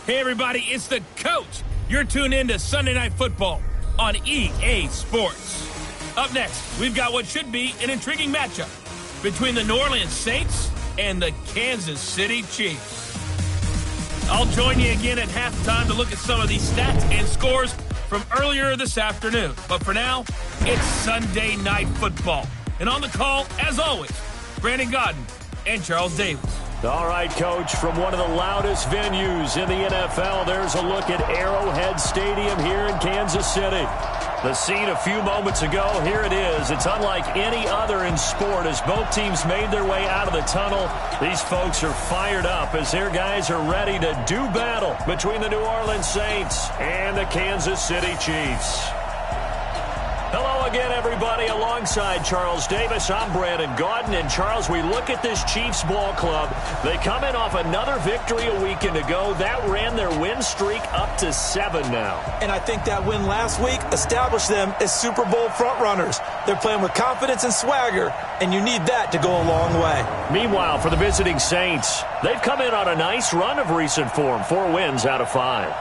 Hey, everybody, it's the coach. You're tuned in to Sunday Night Football on EA Sports. Up next, we've got what should be an intriguing matchup between the New Orleans Saints and the Kansas City Chiefs. I'll join you again at halftime to look at some of these stats and scores from earlier this afternoon. But for now, it's Sunday Night Football. And on the call, as always, Brandon Godden and Charles Davis. All right, Coach, from one of the loudest venues in the NFL, there's a look at Arrowhead Stadium here in Kansas City. The scene a few moments ago, here it is. It's unlike any other in sport as both teams made their way out of the tunnel. These folks are fired up as their guys are ready to do battle between the New Orleans Saints and the Kansas City Chiefs. Hello again, everybody. Alongside Charles Davis, I'm Brandon Godden. And, Charles, we look at this Chiefs ball club. They come in off another victory a weekend ago. That ran their win streak up to 7 now. And I think that win last week established them as Super Bowl frontrunners. They're playing with confidence and swagger, and you need that to go a long way. Meanwhile, for the visiting Saints, they've come in on a nice run of recent form. 4 wins out of 5.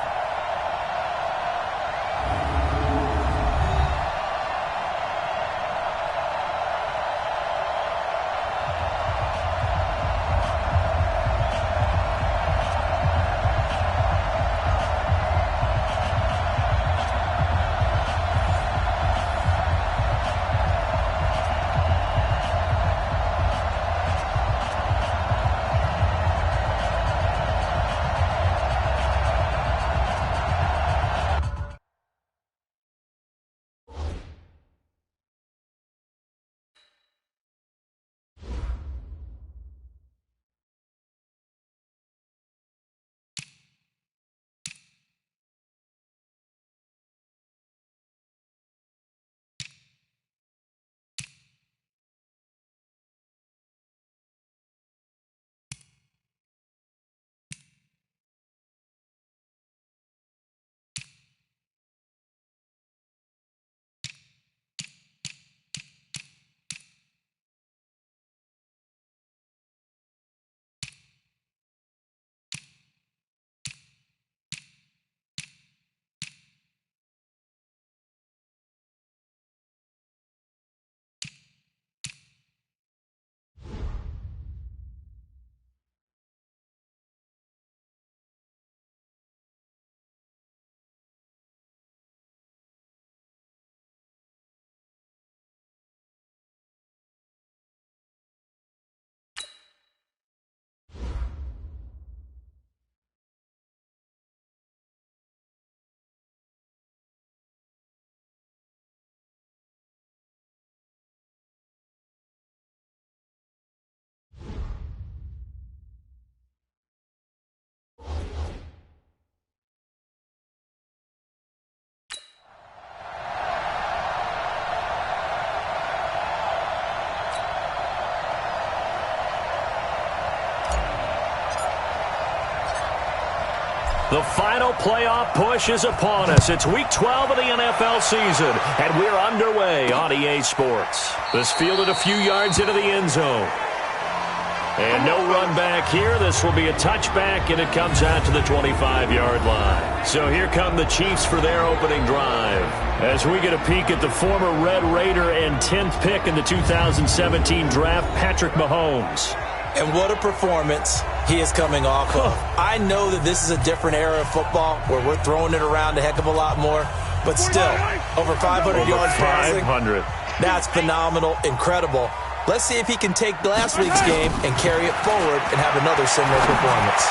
The final playoff push is upon us. It's Week 12 of the NFL season, and we're underway on EA Sports. This fielded a few yards into the end zone. And no run back here. This will be a touchback, and it comes out to the 25-yard line. So here come the Chiefs for their opening drive. As we get a peek at the former Red Raider and 10th pick in the 2017 draft, Patrick Mahomes. And what a performance he is coming off of. I know that this is a different era of football where we're throwing it around a heck of a lot more, but still, over 500 yards passing. 500. That's phenomenal, incredible. Let's see if he can take last week's game and carry it forward and have another similar performance.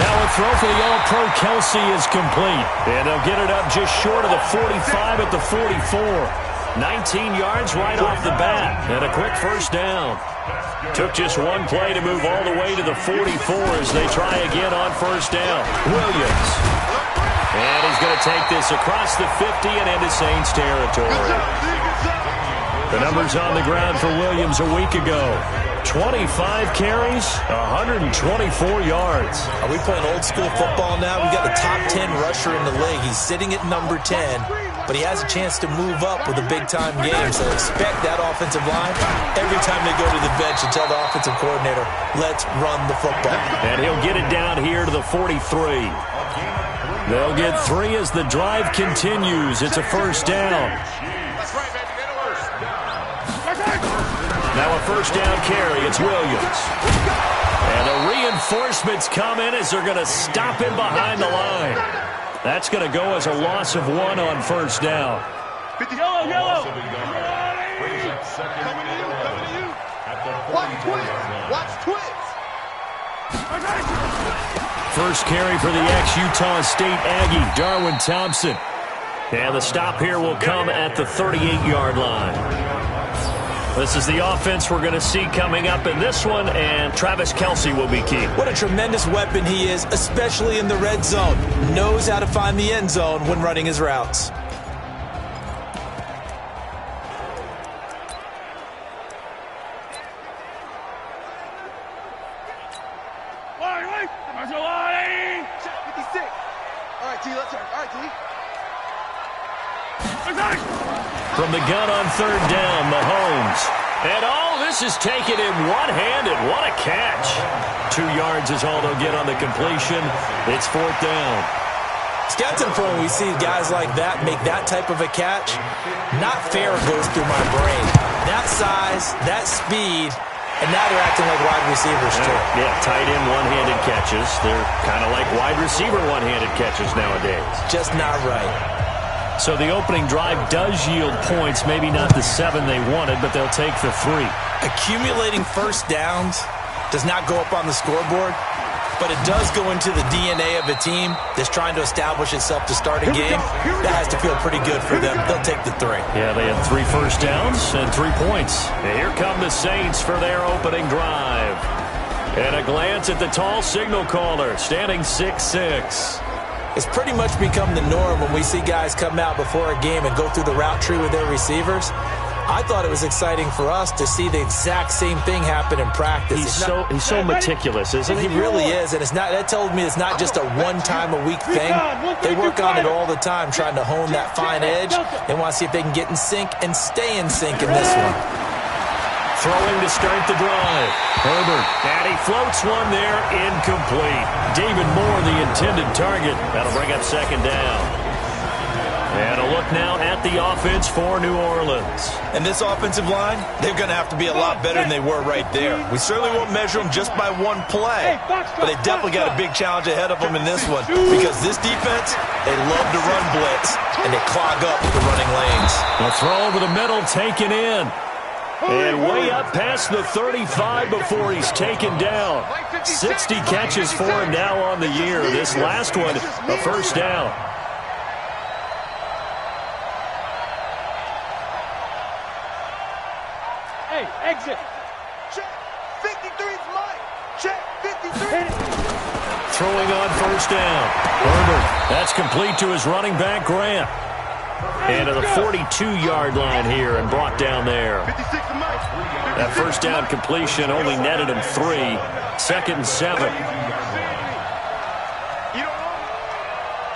Now a throw for the All-Pro Kelsey is complete. And they'll get it up just short of the 45 at the 44. 19 yards right off the bat, and a quick first down. Took just one play to move all the way to the 44 as they try again on first down. Williams. And he's going to take this across the 50 and into Saints territory. The numbers on the ground for Williams a week ago. 25 carries, 124 yards. Are we playing old school football now? We got the top 10 rusher in the league. He's sitting at number 10. but he has a chance to move up with a big-time game. So expect that offensive line every time they go to the bench and tell the offensive coordinator, let's run the football. And he'll get it down here to the 43. They'll get 3 as the drive continues. It's a first down. Now a first down carry. It's Williams. And the reinforcements come in as they're going to stop him behind the line. That's going to go as a loss of 1 on first down. Yellow. Watch twins. First carry for the ex-Utah State Aggie, Darwin Thompson. And the stop here will come at the 38-yard line. This is the offense we're going to see coming up in this one, and Travis Kelce will be key. What a tremendous weapon he is, especially in the red zone. Knows how to find the end zone when running his routes. From the gun on third down, Mahomes. And this is taken in one-handed. What a catch. 2 yards is all they'll get on the completion. It's fourth down. It's got to the point when we see guys like that make that type of a catch. Not fair goes through my brain. That size, that speed, and now they're acting like wide receivers too. Yeah, tight end one-handed catches. They're kind of like wide receiver one-handed catches nowadays. Just not right. So the opening drive does yield points, maybe not the 7 they wanted, but they'll take the 3. Accumulating first downs does not go up on the scoreboard, but it does go into the DNA of a team that's trying to establish itself to start a game. That has to feel pretty good for them. They'll take the 3. Yeah, they had 3 first downs and 3 points. And here come the Saints for their opening drive. And a glance at the tall signal caller, standing 6'6". It's pretty much become the norm when we see guys come out before a game and go through the route tree with their receivers. I thought it was exciting for us to see the exact same thing happen in practice. He's so meticulous, isn't he? He really is, and that tells me it's not just a one-time-a-week thing. They work on it all the time, trying to hone that fine edge. They want to see if they can get in sync and stay in sync in this one. Throwing to start the drive. Herbert. And he floats one there, incomplete. David Moore, the intended target. That'll bring up second down. And a look now at the offense for New Orleans. And this offensive line, they're going to have to be a lot better than they were right there. We certainly won't measure them just by one play, but they definitely got a big challenge ahead of them in this one, because this defense, they love to run blitz, and they clog up the running lanes. A throw over the middle, taken in. And way up past the 35 before he's taken down. 60 catches for him now on the year. This last one, a first down. Hey, exit. Check. 53's mine. Check. 53. Throwing on first down. Herbert. That's complete to his running back, Grant. And to the 42-yard line here and brought down there. That first down completion only netted him 3. Second and 7.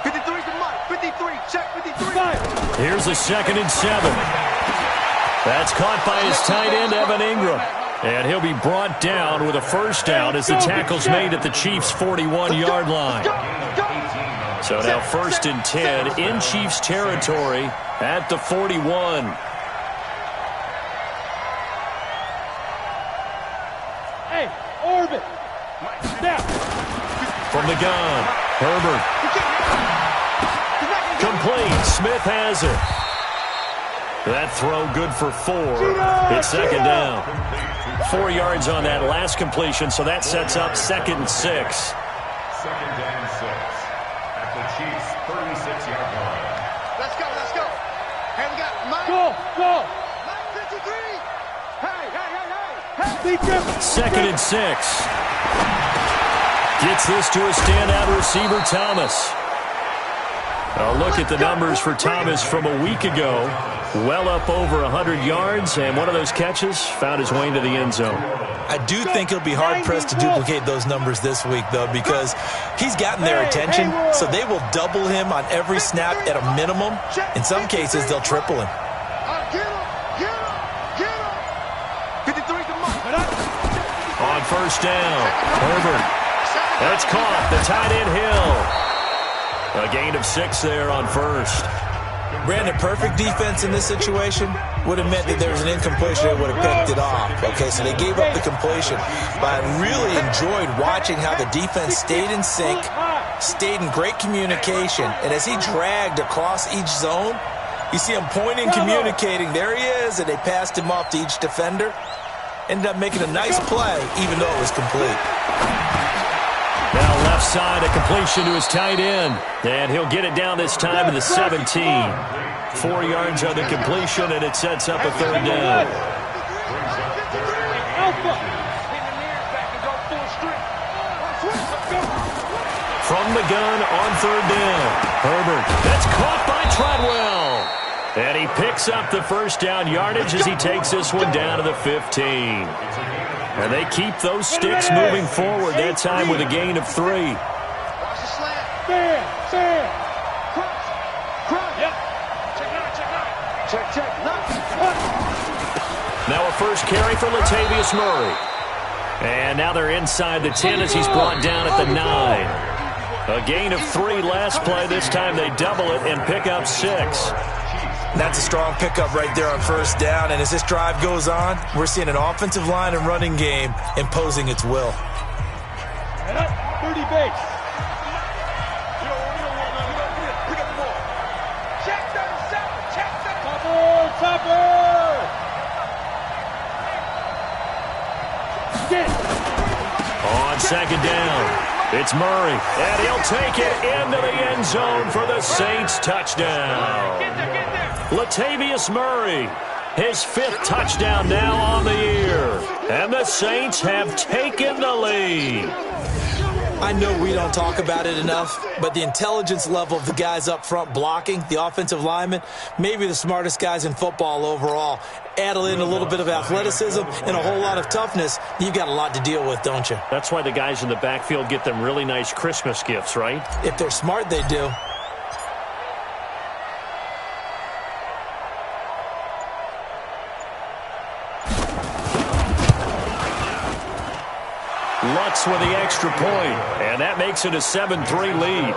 53's the mark. 53. Check 53. Here's a second and 7. That's caught by his tight end, Evan Ingram. And he'll be brought down with a first down as the tackle's made at the Chiefs' 41-yard line. So now first and 10 in Chiefs territory at the 41. Hey, orbit. Down. From the gun, Herbert. Complete. Smith has it. That throw good for 4. It's second down. 4 yards on that last completion, so that sets up second and 6. Second down 6 at the Chiefs' 36-yard line. Let's go. Hey, we got Mike. Go. 53. Hey. Second and 6. Gets this to a standout receiver, Thomas. A look at the numbers for Thomas from a week ago. well up over 100 yards, and one of those catches found his way into the end zone. I do think he'll be hard-pressed to duplicate those numbers this week, though, because he's gotten their attention, so they will double him on every snap at a minimum. In some cases, they'll triple him. On first down, Herbert. That's caught. The tight end Hill. A gain of 6 there on first. Brandon, perfect defense in this situation would have meant that there was an incompletion. They would have picked it off. Okay, so they gave up the completion. But I really enjoyed watching how the defense stayed in sync, stayed in great communication, and as he dragged across each zone, you see him pointing, communicating. There he is, and they passed him off to each defender. Ended up making a nice play, even though it was complete. Now left side, a completion to his tight end. And he'll get it down this time to the 17. 4 yards on the completion, and it sets up a third down. From the gun on third down. Herbert, that's caught by Treadwell. And he picks up the first down yardage as he takes this one down to the 15. And they keep those sticks moving forward, that time with a gain of 3. Now a first carry for Latavius Murray. And now they're inside the 10 as he's brought down at the 9. A gain of 3 last play. This time they double it and pick up 6. That's a strong pickup right there on first down. And as this drive goes on, we're seeing an offensive line and running game imposing its will. 30 base. On second down, it's Murray, and he'll take it into the end zone for the Saints touchdown. Latavius Murray, his 5th touchdown now on the year, and the Saints have taken the lead. I know we don't talk about it enough, but the intelligence level of the guys up front blocking, the offensive linemen, maybe the smartest guys in football overall. Add in a little bit of athleticism and a whole lot of toughness, you've got a lot to deal with, don't you? That's why the guys in the backfield get them really nice Christmas gifts, right? If they're smart, they do. Lutz with the extra point, and that makes it a 7-3 lead.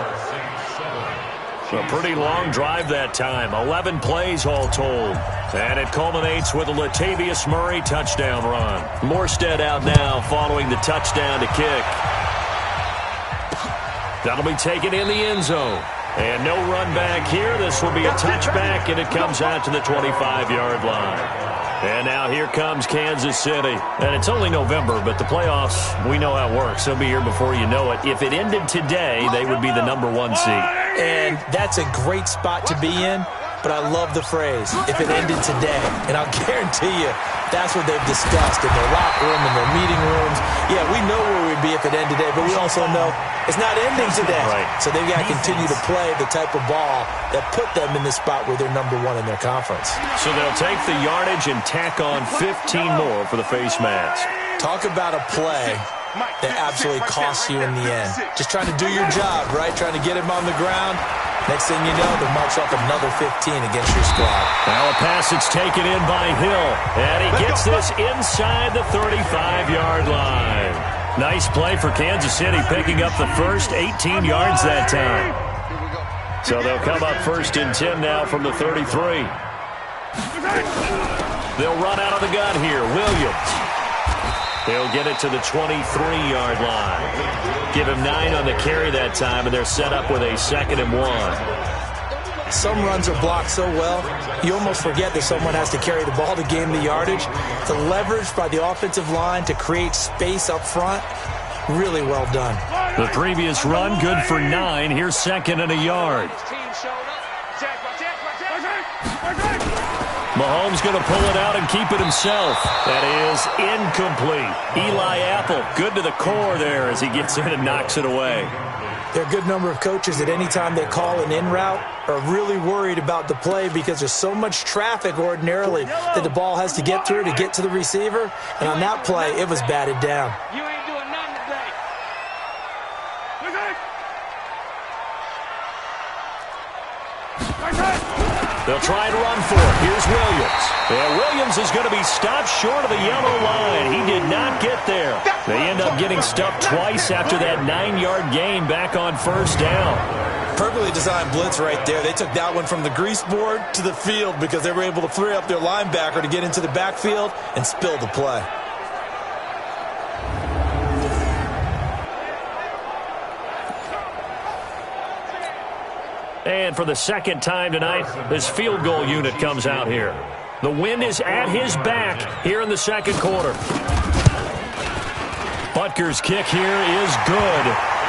A pretty long drive that time, 11 plays all told. And it culminates with a Latavius Murray touchdown run. Morstead out now following the touchdown to kick. That'll be taken in the end zone. And no run back here. This will be a touchback, and it comes out to the 25-yard line. And now here comes Kansas City. And it's only November, but the playoffs, we know how it works. They'll be here before you know it. If it ended today, they would be the number 1 seed. And that's a great spot to be in. But I love the phrase, if it ended today. And I'll guarantee you, that's what they've discussed in their locker room, in their meeting rooms. Yeah, we know where we'd be if it ended today, but we also know it's not ending today. Right. So they've got to continue to play the type of ball that put them in the spot where they're number 1 in their conference. So they'll take the yardage and tack on 15 more for the face mask. Talk about a play that absolutely costs you in the end. Just trying to do your job, right? Trying to get him on the ground. Next thing you know, they'll march off another 15 against your squad. Now a pass that's taken in by Hill. And he gets this inside the 35-yard line. Nice play for Kansas City, picking up the first 18 yards that time. So they'll come up first and 10 now from the 33. They'll run out of the gun here. Williams. They'll get it to the 23-yard line. Give him 9 on the carry that time, and they're set up with a 2nd and 1. Some runs are blocked so well, you almost forget that someone has to carry the ball to gain the yardage. The leverage by the offensive line to create space up front, really well done. The previous run, good for 9. Here's 2nd and a yard. Mahomes going to pull it out and keep it himself. That is incomplete. Eli Apple, good to the core there as he gets in and knocks it away. There are a good number of coaches that any time they call an in route are really worried about the play because there's so much traffic ordinarily that the ball has to get through to get to the receiver. And on that play, it was batted down. You ain't doing nothing today. They'll try and run for it. Here's Williams. And Williams is going to be stopped short of the yellow line. He did not get there. They end up getting stuffed twice after that 9-yard gain back on first down. Perfectly designed blitz right there. They took that one from the grease board to the field because they were able to free up their linebacker to get into the backfield and spill the play. And for the second time tonight, this field goal unit comes out here. The wind is at his back here in the second quarter. Butker's kick here is good.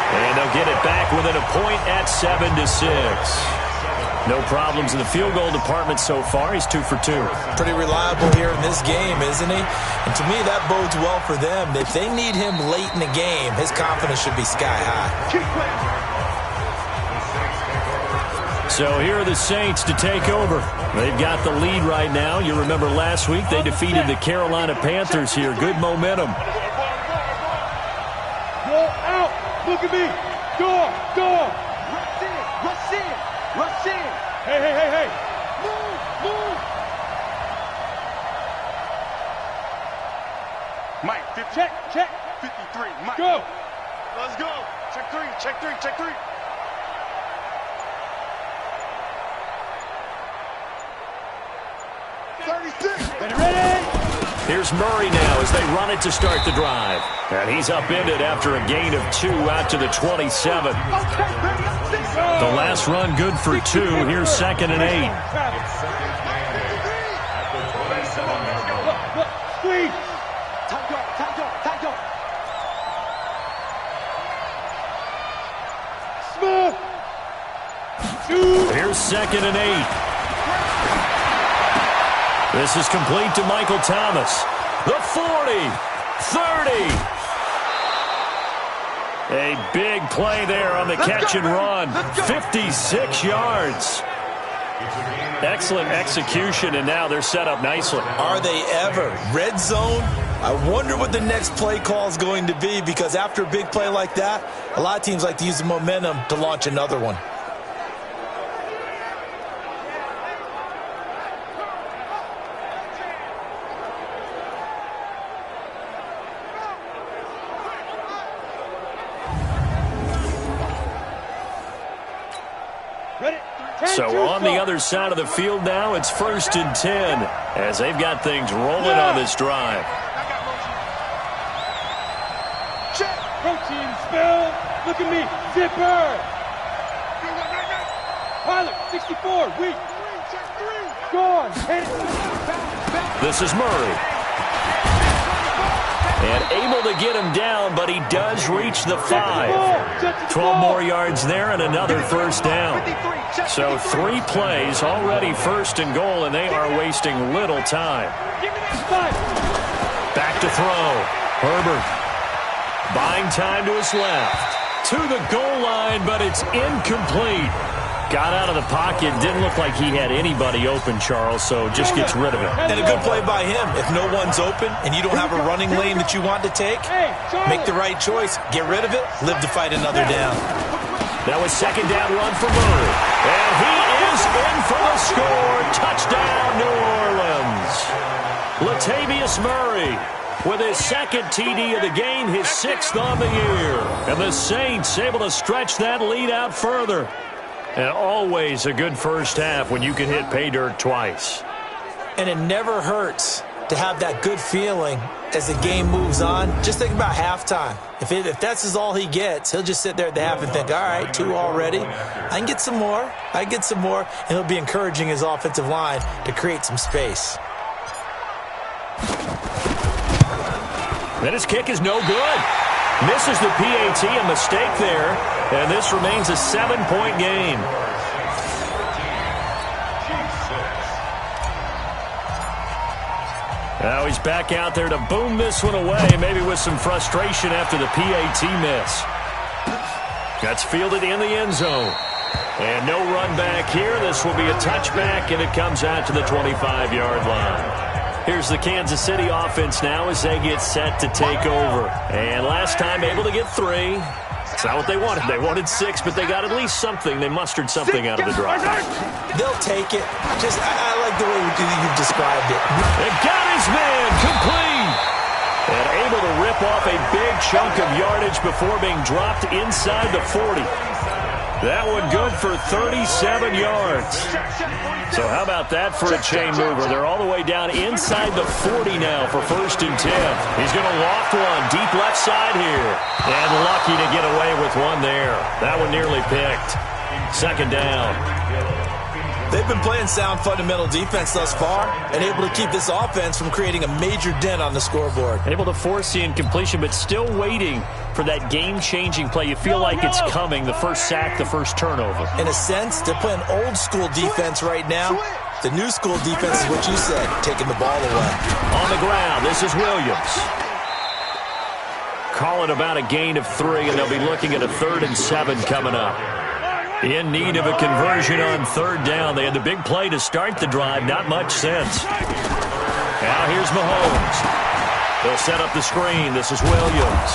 And they'll get it back within a point at 7-6. No problems in the field goal department so far. He's 2 for 2. Pretty reliable here in this game, isn't he? And to me, that bodes well for them. If they need him late in the game, his confidence should be sky high. So here are the Saints to take over. They've got the lead right now. You remember last week they defeated the Carolina Panthers here. Good momentum. Go out. Look at me. Door. Rush in. Hey. Move. Mike, 50. Check. 53. Mike. Go. Let's go. Check three. 36. Ready? Here's Murray now as they run it to start the drive. And he's upended after a gain of 2 out to the 27. The last run good for 2. Here's 2nd and 8. Squeeze. Smooth. Here's 2nd and 8. This is complete to Michael Thomas. The 40, 30. A big play there on the catch and run. 56 yards. Excellent execution, and now they're set up nicely. Are they ever? Red zone? I wonder what the next play call is going to be because after a big play like that, a lot of teams like to use the momentum to launch another one. So on the other side of the field now, it's 1st and 10 as they've got things rolling on this drive. Check. Protein spill. Look at me. Zipper. Pilot, 64. Weak. Gone. This is Murray. And able to get him down, but he does reach the 5. 12 more yards there and another first down. So 3 plays, already 1st and goal, and they are wasting little time. Back to throw. Herbert buying time to his left. To the goal line, but it's incomplete. Got out of the pocket. Didn't look like he had anybody open, Charles, so just gets rid of it. And a good play by him. If no one's open and you don't have a running lane that you want to take, make the right choice. Get rid of it. Live to fight another down. That was 2nd down run for Murray. And he is in for the score. Touchdown, New Orleans. Latavius Murray with his 2nd TD of the game, his 6th on the year. And the Saints able to stretch that lead out further. And always a good first half when you can hit pay dirt twice. And it never hurts to have that good feeling as the game moves on. Just think about halftime. If that's all he gets, he'll just sit there at the half and think, all right, 2 already. I can get some more. And he'll be encouraging his offensive line to create some space. And his kick is no good. Misses the PAT, a mistake there. And this remains a 7-point game. Now he's back out there to boom this one away, maybe with some frustration after the PAT miss. That's fielded in the end zone. And no run back here. This will be a touchback, and it comes out to the 25-yard line. Here's the Kansas City offense now as they get set to take over. And last time able to get 3. It's not what they wanted. They wanted 6, but they got at least something. They mustered something out of the drive. They'll take it. I like the way you've described it. And got his man complete. And able to rip off a big chunk of yardage before being dropped inside the 40. That one good for 37 yards. So how about that for a chain mover? They're all the way down inside the 40 now for 1st and 10. He's going to loft one deep left side here. And lucky to get away with one there. That one nearly picked. 2nd down. They've been playing sound fundamental defense thus far and able to keep this offense from creating a major dent on the scoreboard. Able to force the incompletion, but still waiting for that game-changing play. You feel like it's coming, the first sack, the first turnover. In a sense, they're playing old-school defense right now. The new school defense is what you said, taking the ball away. On the ground, this is Williams. Call it about a gain of 3, and they'll be looking at a 3rd and 7 coming up. In need of a conversion on 3rd down. They had the big play to start the drive. Not much sense. Now here's Mahomes. They'll set up the screen. This is Williams.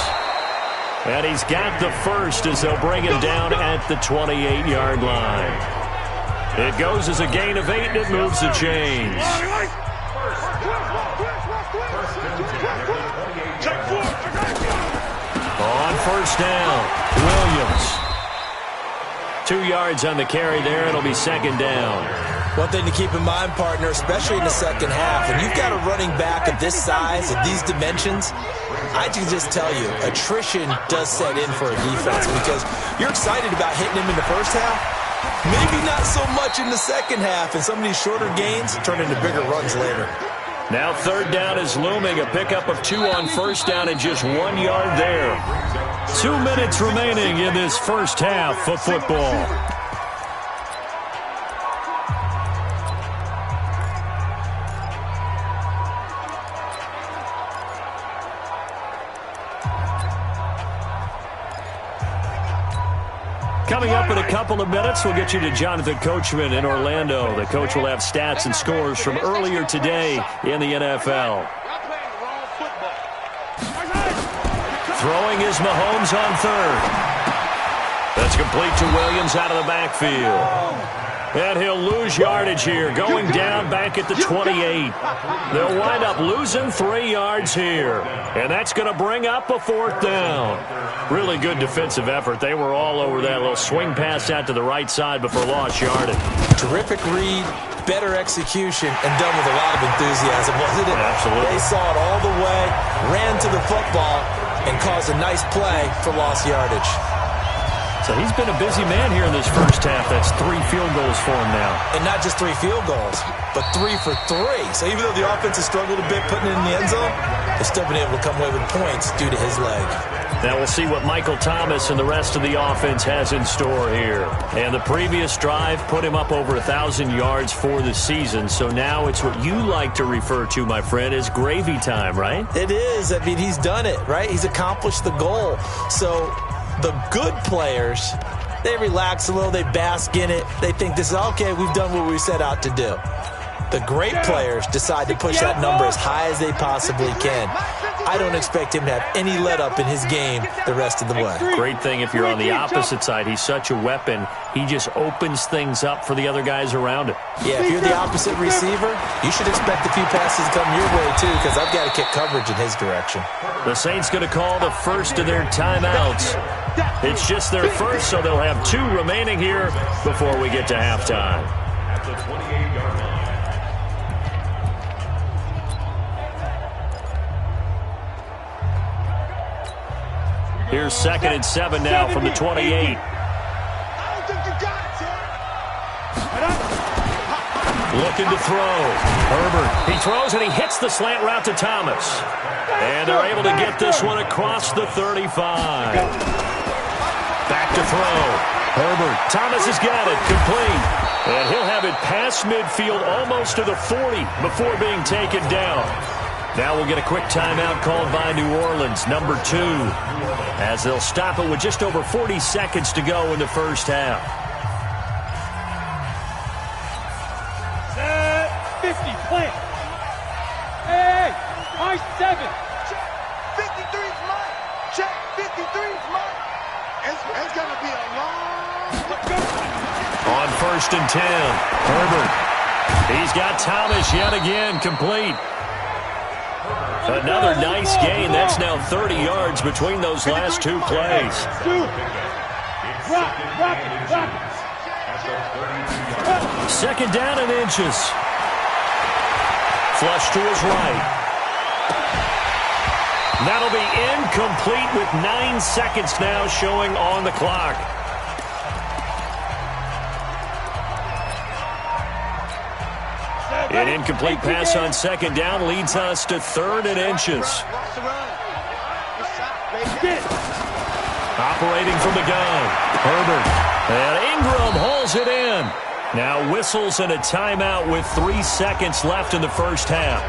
And he's got the first as they'll bring him down at the 28-yard line. It goes as a gain of 8, and it moves the chains. On 1st down, Williams. 2 yards on the carry there. It'll be 2nd down. One thing to keep in mind, partner, especially in the second half, when you've got a running back of this size, of these dimensions, I can just tell you, attrition does set in for a defense because you're excited about hitting him in the first half. Maybe not so much in the second half, and some of these shorter gains turn into bigger runs later. Now 3rd down is looming. A pickup of 2 on 1st down and just 1 yard there. 2 minutes remaining in this first half of football. Coming up in a couple of minutes, we'll get you to Jonathan Coachman in Orlando. The coach will have stats and scores from earlier today in the NFL. Throwing is Mahomes on 3rd. That's complete to Williams out of the backfield. And he'll lose yardage here, going down back at the 28. They'll wind up losing 3 yards here. And that's going to bring up a 4th down. Really good defensive effort. They were all over that little swing pass out to the right side before lost yardage. Terrific read, better execution, and done with a lot of enthusiasm, wasn't it? Absolutely. They saw it all the way, ran to the football, and caused a nice play for lost yardage. So he's been a busy man here in this first half. That's 3 field goals for him now. And not just 3 field goals, but 3 for 3. So even though the offense has struggled a bit putting it in the end zone, they've still been able to come away with points due to his leg. Now we'll see what Michael Thomas and the rest of the offense has in store here. And the previous drive put him up over 1,000 yards for the season. So now it's what you like to refer to, my friend, as gravy time, right? It is. I mean, he's done it, right? He's accomplished the goal. So the good players, they relax a little, they bask in it. They think this is, okay, we've done what we set out to do. The great players decide to push that number as high as they possibly can. I don't expect him to have any let-up in his game the rest of the way. Great thing if you're on the opposite side. He's such a weapon. He just opens things up for the other guys around him. Yeah, if you're the opposite receiver, you should expect a few passes to come your way, too, because I've got to kick coverage in his direction. The Saints going to call the first of their timeouts. It's just their first, so they'll have 2 remaining here before we get to halftime. At the 28-yard line. Here's 2nd and 7 now from the 28. Looking to throw. Herbert, he throws and he hits the slant route to Thomas. And they're able to get this one across the 35. Back to throw. Herbert, Thomas has got it, complete. And he'll have it past midfield almost to the 40 before being taken down. Now we'll get a quick timeout called by New Orleans, number 2, as they'll stop it with just over 40 seconds to go in the first half. Set, 50, plant. Hey, high 7. Check, 53 is mine. Check, 53 is mine. It's going to be a long... On 1st and 10, Herbert. He's got Thomas yet again complete. Another nice gain. That's now 30 yards between those last 2 plays. Second down and inches. Flush to his right. That'll be incomplete with 9 seconds now showing on the clock. An incomplete pass on second down leads us to 3rd and inches. Operating from the gun, Herbert. And Ingram hauls it in. Now whistles and a timeout with 3 seconds left in the first half.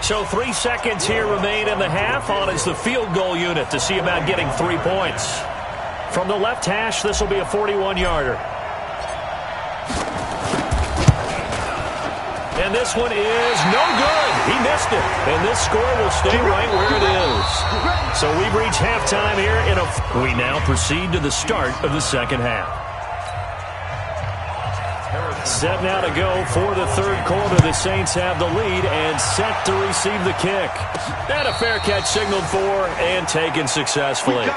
So 3 seconds here remain in the half. On is the field goal unit to see about getting 3 points. From the left hash, this will be a 41-yarder. And this one is no good. He missed it. And this score will stay right where it is. So we've reached halftime here. We now proceed to the start of the second half. Set now to go for the 3rd quarter. The Saints have the lead and set to receive the kick. And a fair catch signaled for and taken successfully.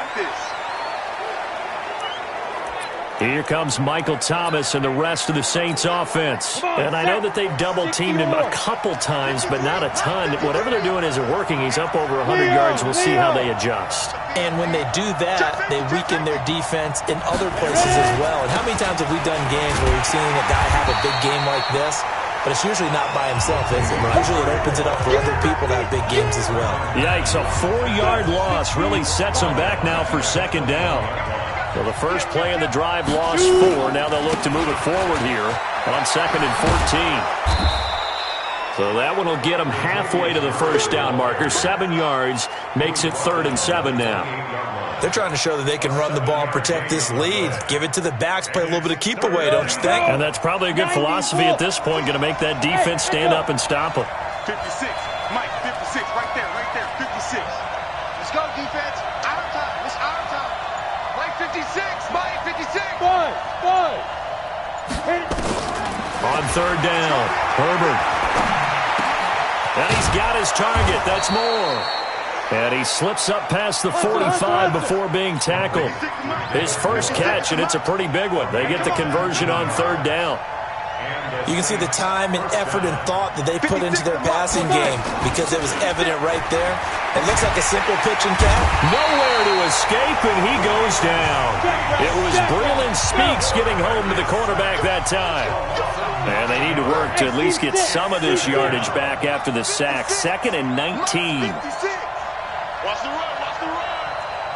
Here comes Michael Thomas and the rest of the Saints offense. And I know that they've double-teamed him a couple times, but not a ton. Whatever they're doing isn't working. He's up over 100 yards. We'll see how they adjust. And when they do that, they weaken their defense in other places as well. And how many times have we done games where we've seen a guy have a big game like this, but it's usually not by himself, is it? Usually it opens it up for other people to have big games as well. Yikes, a 4-yard loss really sets them back now for second down. Well, the first play in the drive lost 4. Now they'll look to move it forward here on 2nd and 14. So that one will get them halfway to the first down marker. 7 yards makes it 3rd and 7 now. They're trying to show that they can run the ball and protect this lead. Give it to the backs, play a little bit of keep away, don't you think? And that's probably a good philosophy at this point, going to make that defense stand up and stop them. 56, Mike, 56, right there, 56. Let's go, defense. Our time, it's our time. Mike, 56, Mike, 56. Five. On 3rd down, Herbert. And he's got his target. That's more. And he slips up past the 45 before being tackled. His first catch, and it's a pretty big one. They get the conversion on 3rd down. You can see the time and effort and thought that they put into their passing game because it was evident right there. It looks like a simple pitch and catch. Nowhere to escape, and he goes down. It was Breland Speaks getting home to the quarterback that time. And they need to work to at least get some of this yardage back after the sack. 2nd and 19. Watch the run.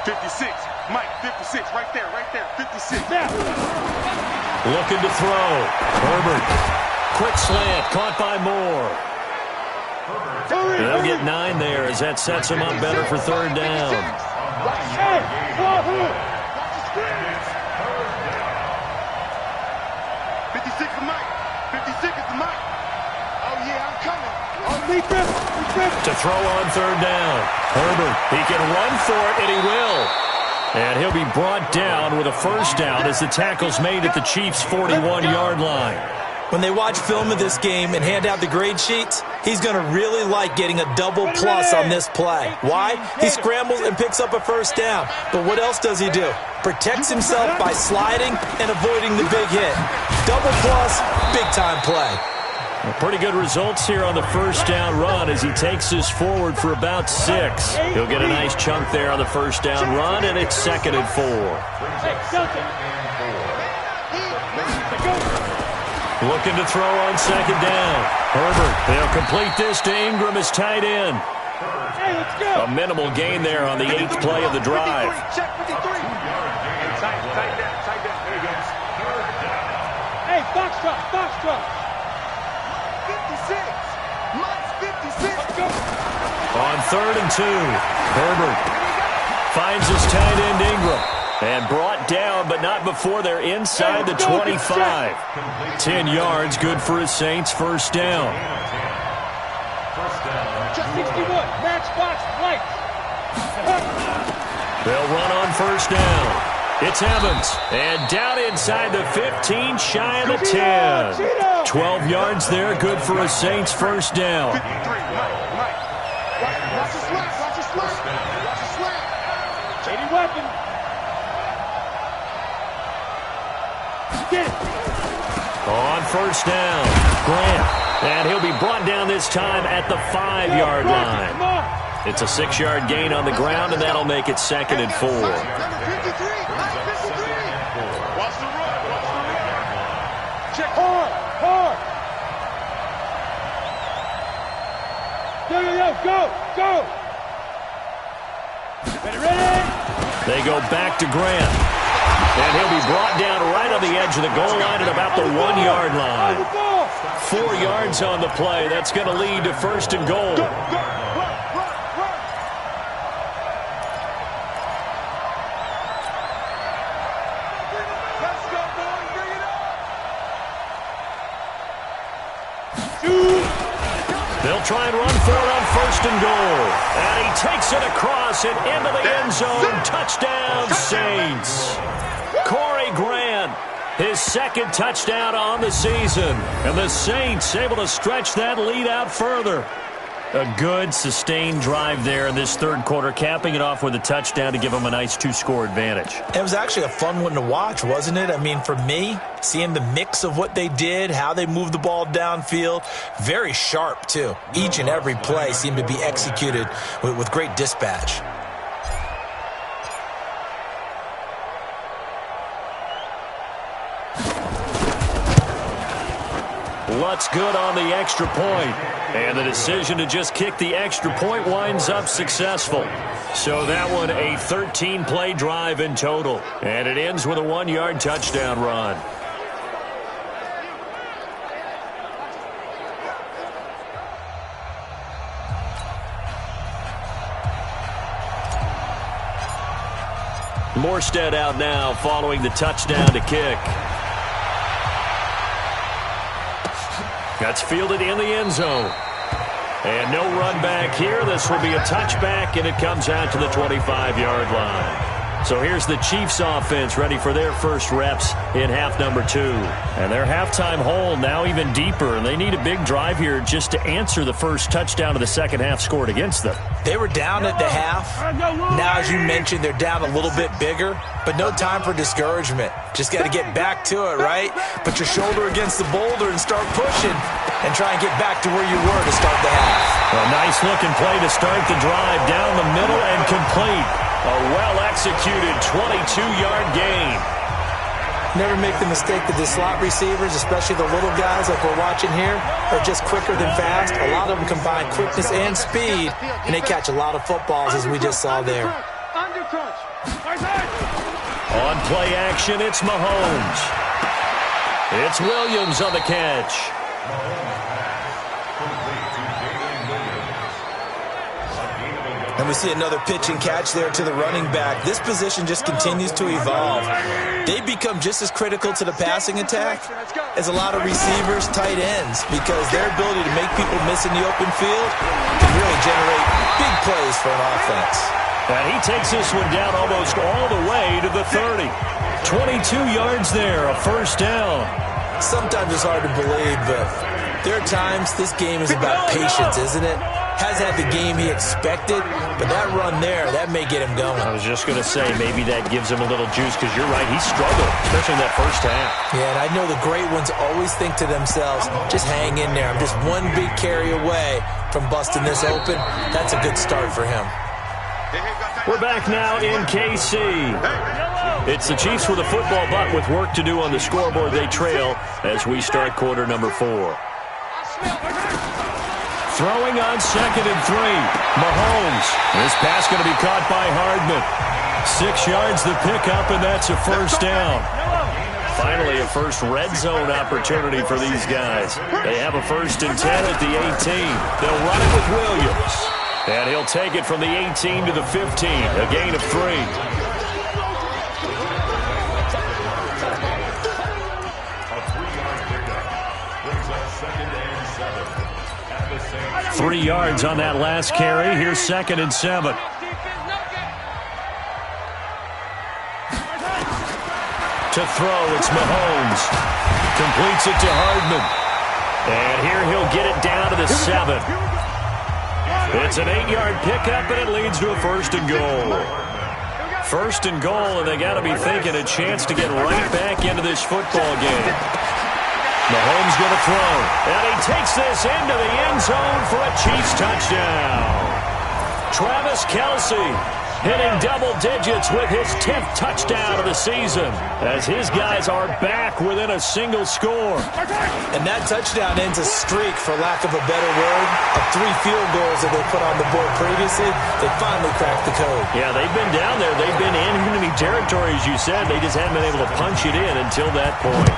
56, Mike, 56, right there, 56. Looking to throw. Herbert. Quick slant, caught by Moore. They'll get 9 there as that sets them up better for 3rd down. 56 is Mike. 56 is Mike. Oh, yeah, I'm coming. To throw on 3rd down. Herbert, he can run for it, and he will. And he'll be brought down with a first down as the tackle's made at the Chiefs' 41-yard line. When they watch film of this game and hand out the grade sheets, he's going to really like getting a double plus on this play. Why? He scrambles and picks up a first down. But what else does he do? Protects himself by sliding and avoiding the big hit. Double plus, big-time play. Well, pretty good results here on the first down run as he takes this forward for about 6. He'll get a nice chunk there on the first down run, and it's 2nd and 4. Looking to throw on 2nd down. Herbert, they'll complete this to Ingram as tight end. A minimal gain there on the 8th play of the drive. Foxtrot. 56. Mike's 56. Let's go. On 3rd and 2, Herbert finds his tight end Ingram. And brought down, but not before they're inside the 25. 10 yards, good for his Saints, first down. Just 61. Matchbox lights. They'll run on first down. It's Evans. And down inside the 15, shy of the 10. 12 yards there, good for a Saints first down. 53. Mike. Watch your slap. Watch your slap. Watch your slap. Shady weapon. Get it. On first down, Grant. And he'll be brought down this time at the 5-yard line. Come on. It's a 6-yard gain on the ground, and that'll make it 2nd and 4. Number 53. Mike 53. Watch the run. Watch the run. Check. Hard. Go. Ready. They go back to Grant. And he'll be brought down right on the edge of the goal line at about the 1-yard line. 4 yards on the play. That's going to lead to 1st and goal. Run. Let's go, boys. Bring it up. They'll try and run for it on 1st and goal. And he takes it across and into the end zone. Touchdown, Saints. Corey Grant, his 2nd touchdown on the season. And the Saints able to stretch that lead out further. A good, sustained drive there in this 3rd quarter, capping it off with a touchdown to give them a nice 2-score advantage. It was actually a fun one to watch, wasn't it? I mean, for me, seeing the mix of what they did, how they moved the ball downfield, very sharp, too. Each and every play seemed to be executed with great dispatch. What's good on the extra point? And the decision to just kick the extra point winds up successful. So that one a 13-play drive in total. And it ends with a 1-yard touchdown run. Morstead out now following the touchdown to kick. That's fielded in the end zone. And no run back here. This will be a touchback, and it comes out to the 25-yard line. So here's the Chiefs offense ready for their first reps in half number 2. And their halftime hole now even deeper, and they need a big drive here just to answer the first touchdown of the second half scored against them. They were down at the half. Now, as you mentioned, they're down a little bit bigger, but no time for discouragement. Just got to get back to it, right? Put your shoulder against the boulder and start pushing and try and get back to where you were to start the half. A nice-looking play to start the drive down the middle and complete. A well-executed 22-yard gain. Never make the mistake that the slot receivers, especially the little guys like we're watching here, are just quicker than fast. A lot of them combine quickness and speed, and they catch a lot of footballs, as we just saw there. On play action, it's Mahomes. It's Williams on the catch. And we see another pitch and catch there to the running back. This position just continues to evolve. They become just as critical to the passing attack as a lot of receivers, tight ends, because their ability to make people miss in the open field can really generate big plays for an offense. And he takes this one down almost all the way to the 30. 22 yards there, a first down. Sometimes it's hard to believe, but there are times this game is about patience, isn't it? Has had the game he expected, but that run there, that may get him going. I was just going to say, maybe that gives him a little juice, because you're right, he struggled, especially in that first half. Yeah, and I know the great ones always think to themselves, just hang in there. I'm just one big carry away from busting this open. That's a good start for him. We're back now in KC. It's the Chiefs with a football, but with work to do on the scoreboard. They trail as we start quarter number 4. Throwing on 2nd and 3. Mahomes. This pass going to be caught by Hardman. 6 yards the pickup, and that's a first down. Finally, a first red zone opportunity for these guys. They have a 1st and 10 at the 18. They'll run it with Williams. And he'll take it from the 18 to the 15, a gain of 3. A 3-yard pickup brings up 2nd and 7 at the Saints. 3 yards on that last carry. Here's 2nd and 7. To throw, it's Mahomes. Completes it to Hardman. And here he'll get it down to the 7. It's an 8-yard pickup, and it leads to a 1st and goal. 1st and goal, and they got to be thinking a chance to get right back into this football game. Mahomes going to throw, and he takes this into the end zone for a Chiefs touchdown. Travis Kelce hitting double digits with his 10th touchdown of the season as his guys are back within a single score. And that touchdown ends a streak, for lack of a better word, of 3 field goals that they put on the board previously. They finally cracked the code. Yeah, they've been down there. They've been in enemy territory, as you said. They just haven't been able to punch it in until that point.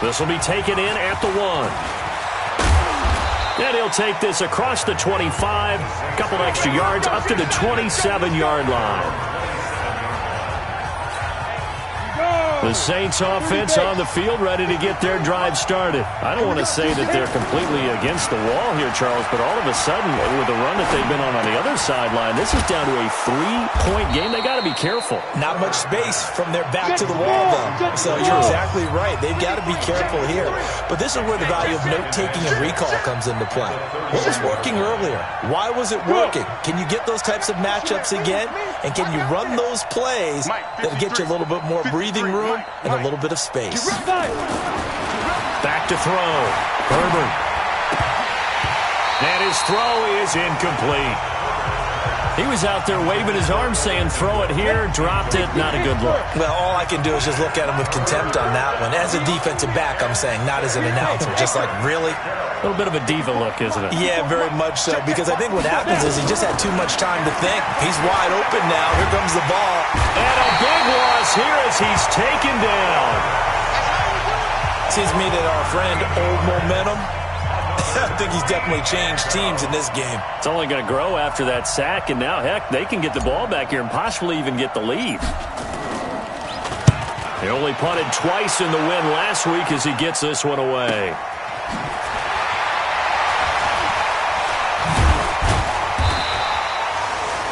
This will be taken in at the 1. And he'll take this across the 25, a couple extra yards, up to the 27-yard line. The Saints offense on the field, ready to get their drive started. I don't want to say that they're completely against the wall here, Charles, but all of a sudden, with the run that they've been on the other sideline, this is down to a 3-point game. They got to be careful. Not much space from their back to the wall, though. So you're exactly right. They've got to be careful here. But this is where the value of note-taking and recall comes into play. What was working earlier? Why was it working? Can you get those types of matchups again? And can you run those plays that'll get you a little bit more breathing room and a little bit of space? Back to throw. Herbert. And his throw is incomplete. He was out there waving his arms saying, throw it here, dropped it, not a good look. Well, all I can do is just look at him with contempt on that one. As a defensive back, I'm saying, not as an announcer. Just like, really? A little bit of a diva look, isn't it? Yeah, very much so. Because I think what happens is he just had too much time to think. He's wide open now. Here comes the ball. And a big loss here as he's taken down. Seems to me that our friend, Old Momentum, I think he's definitely changed teams in this game. It's only going to grow after that sack, and now, heck, they can get the ball back here and possibly even get the lead. He only punted twice in the win last week as he gets this one away.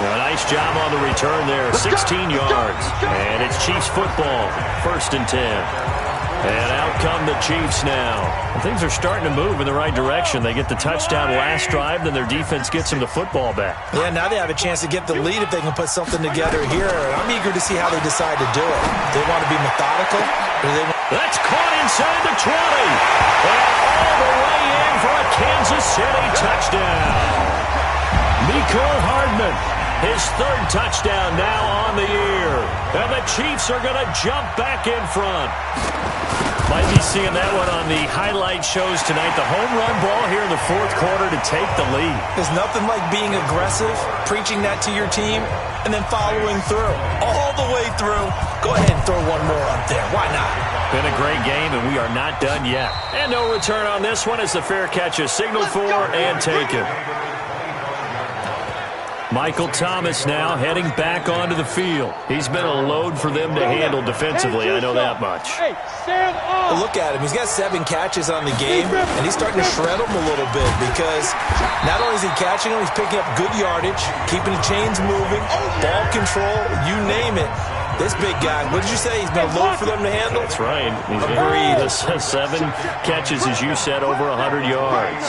A nice job on the return there, 16 yards. And it's Chiefs football, 1st and 10. And out come the Chiefs now. Things are starting to move in the right direction. They get the touchdown last drive, then their defense gets them the football back. Yeah, now they have a chance to get the lead if they can put something together here. I'm eager to see how they decide to do it. They want to be methodical? Or do they want... That's caught inside the 20. And all the way in for a Kansas City touchdown. Mecole Hardman, his 3rd touchdown now on the year. And the Chiefs are going to jump back in front. Might be seeing that one on the highlight shows tonight. The home run ball here in the 4th quarter to take the lead. There's nothing like being aggressive, preaching that to your team, and then following through. All the way through. Go ahead and throw one more up there. Why not? Been a great game, and we are not done yet. And no return on this one as the fair catch is signaled for and taken. Michael Thomas now heading back onto the field. He's been a load for them to handle defensively, I know that much. Look at him. He's got 7 catches on the game, and he's starting to shred them a little bit because not only is he catching them, he's picking up good yardage, keeping the chains moving, ball control, you name it. This big guy, what did you say? He's been a load for them to handle? That's right. He's agreed. 7 catches, as you said, over 100 yards.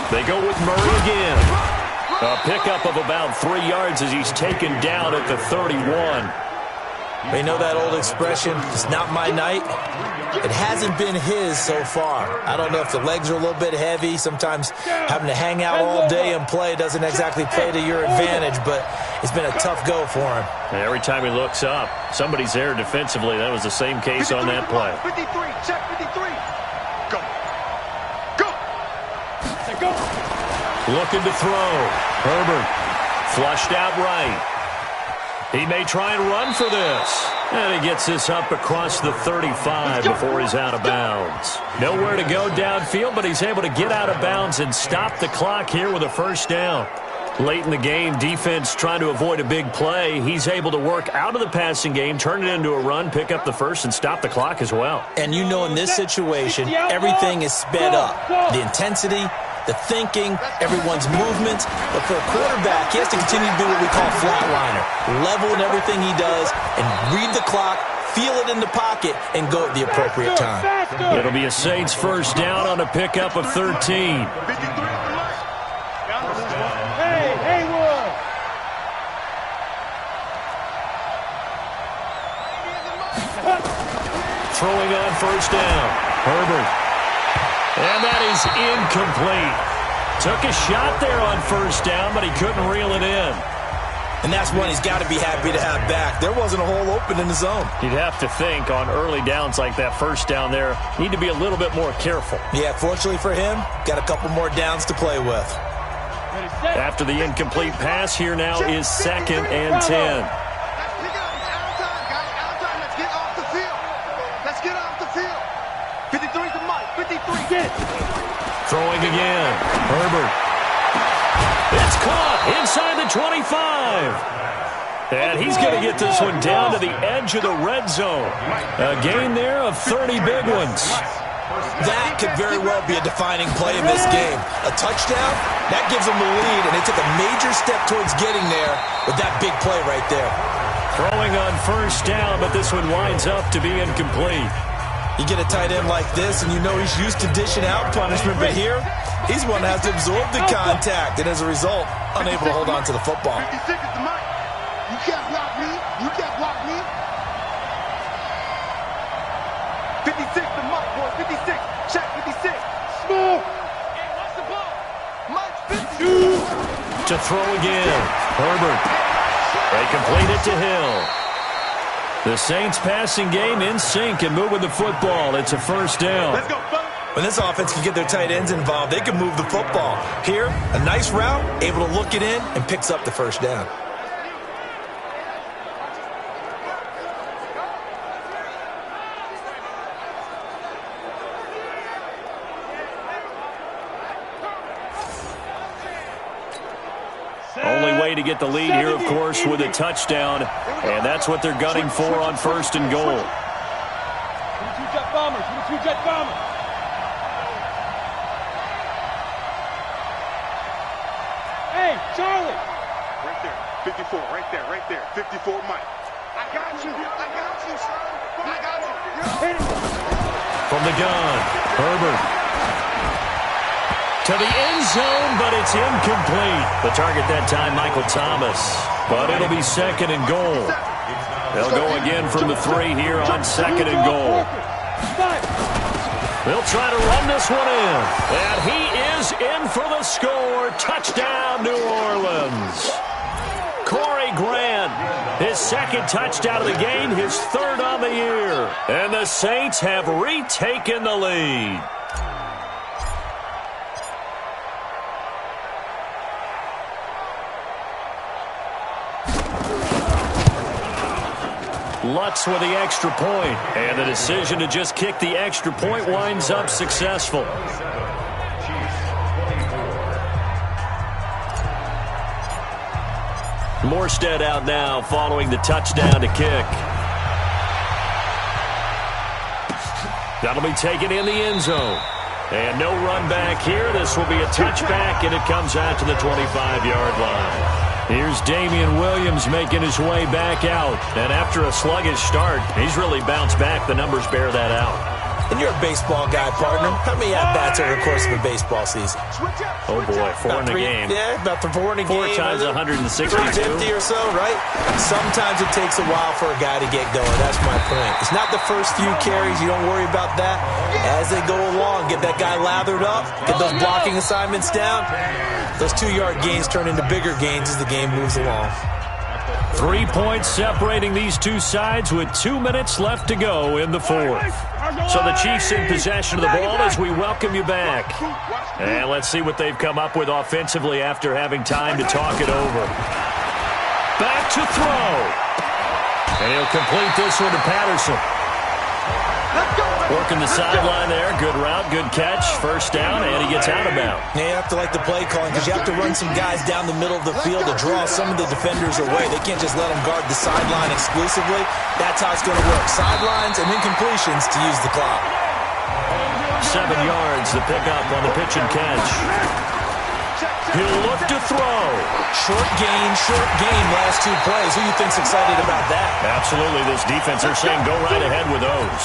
They go with Murray again. A pickup of about 3 yards as he's taken down at the 31. You know that old expression, it's not my night? It hasn't been his so far. I don't know if the legs are a little bit heavy. Sometimes having to hang out all day and play doesn't exactly play to your advantage, but it's been a tough go for him. And every time he looks up, somebody's there defensively. That was the same case on that play. 53, check 53. Go. Go. Looking to throw. Herbert Flushed out right. He may try and run for this. And he gets this up across the 35 before he's out of bounds. Nowhere to go downfield, but he's able to get out of bounds and stop the clock here with a first down. Late in the game, defense trying to avoid a big play. He's able to work out of the passing game, turn it into a run, pick up the first, and stop the clock as well. And you know in this situation, everything is sped up. The intensity, the thinking, everyone's movement. But for a quarterback, he has to continue to do what we call flatliner. Level in everything he does and read the clock, feel it in the pocket, and go at the appropriate time. It'll be a Saints first down on a pickup of 13. Throwing on first down. Herbert. And that is incomplete. Took a shot there on first down, but he couldn't reel it in. And that's one he's got to be happy to have back. There wasn't a hole open in the zone. You'd have to think on early downs like that first down there, need to be a little bit more careful. Yeah, fortunately for him, got a couple more downs to play with. After the incomplete pass, here now is 2nd and 10. Throwing again. Herbert. It's caught inside the 25. And he's going to get this one down to the edge of the red zone. A gain there of 30 big ones. That could very well be a defining play in this game. A touchdown, that gives them the lead, and they took a major step towards getting there with that big play right there. Throwing on first down, but this one winds up to be incomplete. You get a tight end like this, and you know he's used to dishing out punishment, but here, he's one that has to absorb the contact, and as a result, unable to hold on to the football. 56 is the mic. You can't block me. You can't block me. 56 the mic, boy. 56. Check 56. Smooth. Hey, watch the ball. Mike's 50. To throw again. Herbert. They complete it to Hill. The Saints passing game in sync and moving the football. It's a first down. Let's go, fellas. When this offense can get their tight ends involved, they can move the football. Here, a nice route, able to look it in, and picks up the first down. Only way to get the lead here, of course, with a touchdown. And that's what they're gunning for on first and goal. 22 jet bombers. 22 jet bombers. Hey, Charlie. Right there. 54. Right there. Right there. 54 Mike. I got you. I got you, son. I got you. From the gun, Herbert. To the end zone, but it's incomplete. The target that time, Michael Thomas. But it'll be 2nd and goal. They'll go again from the 3 here on 2nd and goal. They'll try to run this one in. And he is in for the score. Touchdown, New Orleans. Corey Grant, his 2nd touchdown of the game, his 3rd on the year. And the Saints have retaken the lead. Lutz with the extra point, and the decision to just kick the extra point winds up successful. Morstead out now following the touchdown to kick. That'll be taken in the end zone. And no run back here. This will be a touchback, and it comes out to the 25-yard line. Here's Damian Williams making his way back out. And after a sluggish start, he's really bounced back. The numbers bear that out. And you're a baseball guy, partner. How many at-bats over the course of a baseball season? Oh, boy, 4 in a game. Yeah, about 4 in a game. 4 times 162. 350 or so, right? Sometimes it takes a while for a guy to get going. That's my point. It's not the first few carries. You don't worry about that. As they go along, get that guy lathered up, get those blocking assignments down. Those 2-yard gains turn into bigger gains as the game moves along. 3 points separating these two sides with 2 minutes left to go in the fourth. So the Chiefs in possession of the ball as we welcome you back. And let's see what they've come up with offensively after having time to talk it over. Back to throw. And he'll complete this one to Patterson. Working the sideline there. Good route, good catch. First down, and he gets out of bounds. Yeah, you have to like the play calling because you have to run some guys down the middle of the field to draw some of the defenders away. They can't just let them guard the sideline exclusively. That's how it's going to work. Sidelines and incompletions to use the clock. 7 yards, the pickup on the pitch and catch. He'll look to throw. Short gain last 2 plays. Who you think's excited about that? Absolutely. This defense, they're saying go right ahead with those.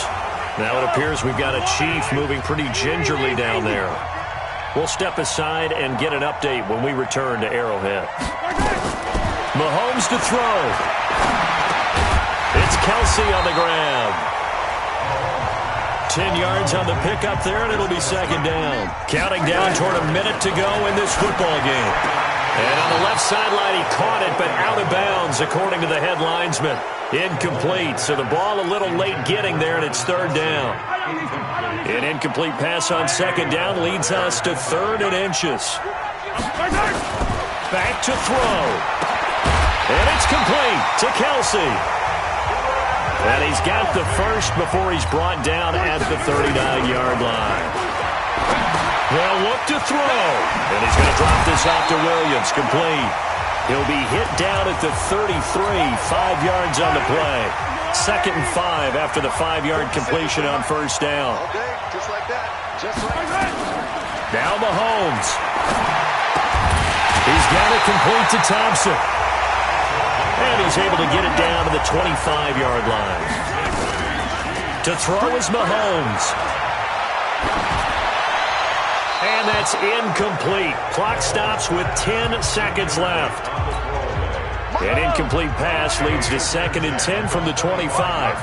Now it appears we've got a Chief moving pretty gingerly down there. We'll step aside and get an update when we return to Arrowhead. Mahomes to throw. It's Kelsey on the grab. 10 yards on the pickup there, and it'll be second down. Counting down toward a minute to go in this football game. And on the left sideline, he caught it, but out of bounds, according to the head linesman. Incomplete, so the ball a little late getting there, and it's third down. An incomplete pass on second down leads us to 3rd and inches. Back to throw. And it's complete to Kelsey. And he's got the first before he's brought down at the 39-yard line. They'll look to throw. And he's going to drop this off to Williams. Complete. He'll be hit down at the 33, 5 yards on the play. 2nd and 5 after the 5-yard completion on first down. Okay, just like that. Just like that. Now Mahomes. He's got it complete to Thompson. And he's able to get it down to the 25-yard line. To throw is Mahomes. And that's incomplete. Clock stops with 10 seconds left. An incomplete pass leads to 2nd and 10 from the 25.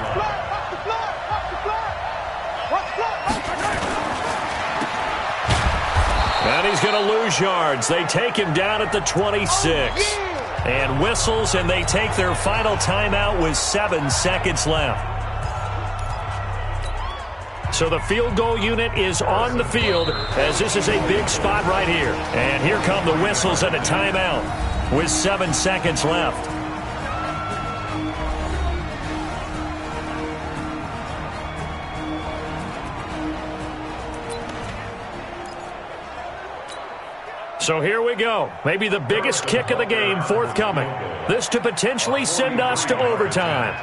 And he's going to lose yards. They take him down at the 26. And whistles, and they take their final timeout with 7 seconds left. So the field goal unit is on the field as this is a big spot right here. And here come the whistles and a timeout with 7 seconds left. So here we go. Maybe the biggest kick of the game forthcoming. This to potentially send us to overtime.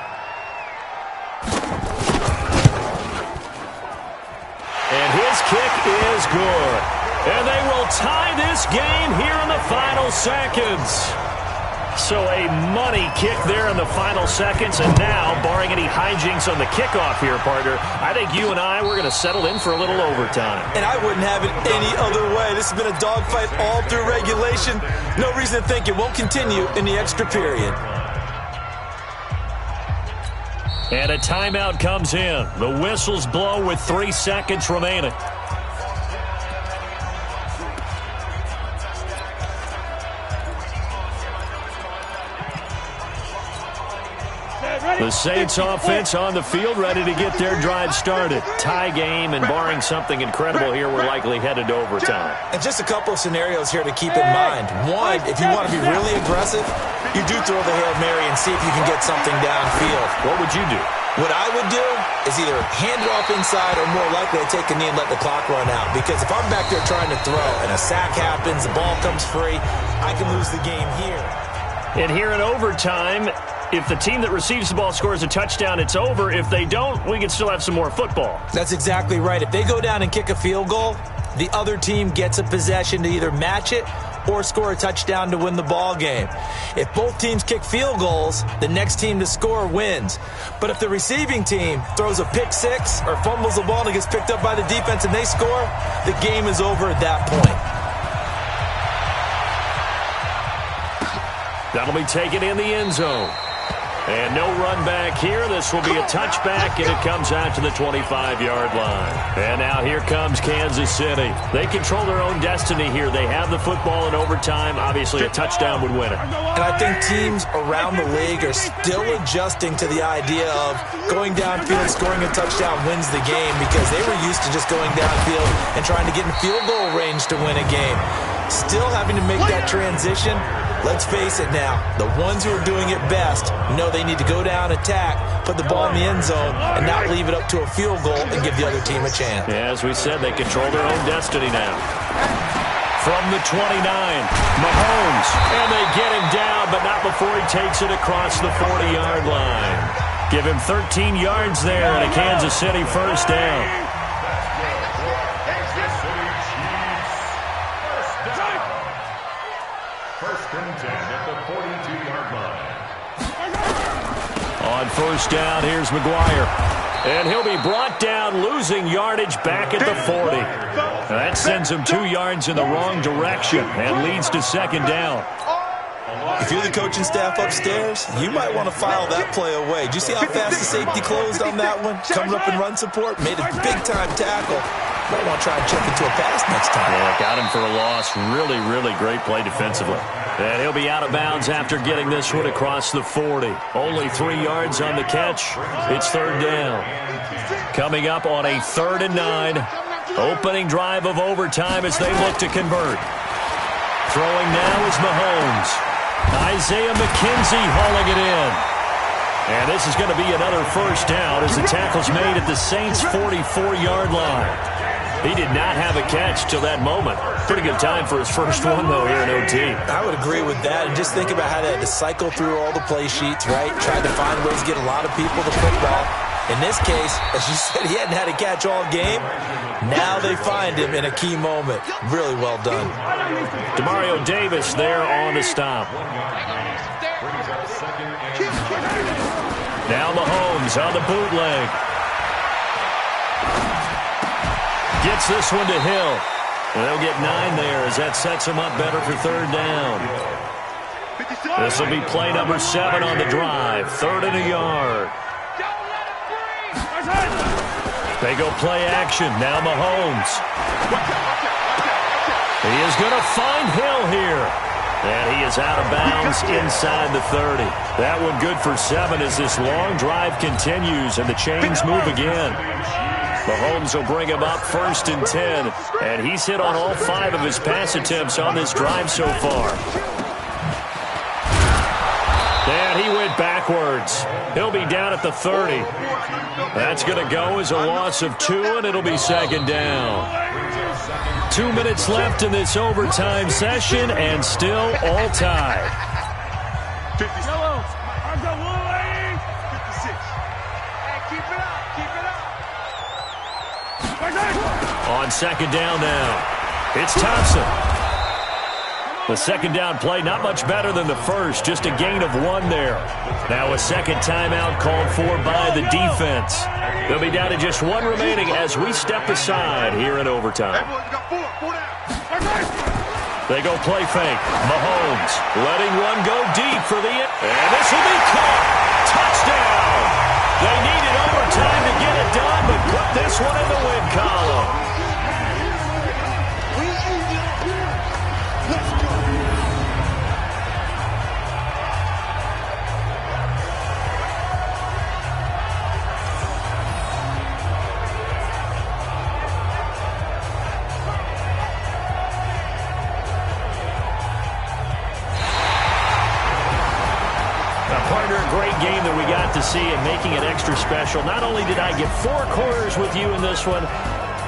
And his kick is good. And they will tie this game here in the final seconds. So a money kick there in the final seconds. And now, barring any hijinks on the kickoff here, partner, I think you and I, we're going to settle in for a little overtime. And I wouldn't have it any other way. This has been a dogfight all through regulation. No reason to think it won't continue in the extra period. And a timeout comes in. The whistles blow with 3 seconds remaining. The Saints offense on the field, ready to get their drive started. Tie game, and barring something incredible here, we're likely headed to overtime. And just a couple of scenarios here to keep in mind. One, if you want to be really aggressive, you do throw the Hail Mary and see if you can get something downfield. What would you do? What I would do is either hand it off inside or more likely to take a knee and let the clock run out. Because if I'm back there trying to throw and a sack happens, the ball comes free, I can lose the game here. And here in overtime, if the team that receives the ball scores a touchdown, it's over. If they don't, we can still have some more football. That's exactly right. If they go down and kick a field goal, the other team gets a possession to either match it or score a touchdown to win the ball game. If both teams kick field goals, the next team to score wins. But if the receiving team throws a pick six or fumbles the ball and it gets picked up by the defense and they score, the game is over at that point. That'll be taken in the end zone. And no run back here. This will be a touchback, and it comes out to the 25-yard line. And now here comes Kansas City. They control their own destiny here. They have the football in overtime. Obviously, a touchdown would win it. And I think teams around the league are still adjusting to the idea of going downfield, scoring a touchdown wins the game, because they were used to just going downfield and trying to get in field goal range to win a game. Still having to make that transition. Let's face it now, the ones who are doing it best know they need to go down, attack, put the ball in the end zone, and not leave it up to a field goal and give the other team a chance. Yeah, as we said, they control their own destiny now. From the 29, Mahomes, and they get him down, but not before he takes it across the 40-yard line. Give him 13 yards there and a Kansas City first down. First and 10 at the 42-yard line. On first down, here's McGuire. And he'll be brought down, losing yardage back at the 40. That sends him 2 yards in the wrong direction and leads to second down. If you're the coaching staff upstairs, you might want to file that play away. Did you see how fast the safety closed on that one? Coming up in run support, made a big-time tackle. Might want to try and check into a pass next time. Yeah, got him for a loss. Really, really great play defensively. And he'll be out of bounds after getting this one across the 40. Only 3 yards on the catch. It's third down. Coming up on a 3rd and 9. Opening drive of overtime as they look to convert. Throwing now is Mahomes. Isaiah McKenzie hauling it in. And this is going to be another first down as the tackle's made at the Saints' 44-yard line. He did not have a catch till that moment. Pretty good time for his first one, though, here in OT. I would agree with that. And just think about how they had to cycle through all the play sheets, right? Tried to find ways to get a lot of people the football. In this case, as you said, he hadn't had a catch all game. Now they find him in a key moment. Really well done. Demario Davis there on the stop. Now Mahomes on the bootleg. Gets this one to Hill. And they'll get 9 there as that sets him up better for third down. This will be play number 7 on the drive. 3rd and a yard. They go play action. Now Mahomes. He is going to find Hill here. And he is out of bounds inside the 30. That one good for 7 as this long drive continues and the chains move again. Mahomes will bring him up 1st and 10. And he's hit on all 5 of his pass attempts on this drive so far. And he went backwards. He'll be down at the 30. That's going to go as a loss of 2, and it'll be second down. 2 minutes left in this overtime session, and still all tied. 56. Hey, keep it up. On second down now, it's Thompson. The second down play, not much better than the first, just a gain of 1 there. Now a second timeout called for by the defense. They'll be down to just 1 remaining as we step aside here in overtime. They go play fake. Mahomes letting one go deep for the end. And this will be caught. Touchdown. They needed overtime to get it done, but put this one in the win column. Game that we got to see and making it extra special. Not only did I get 4 quarters with you in this one,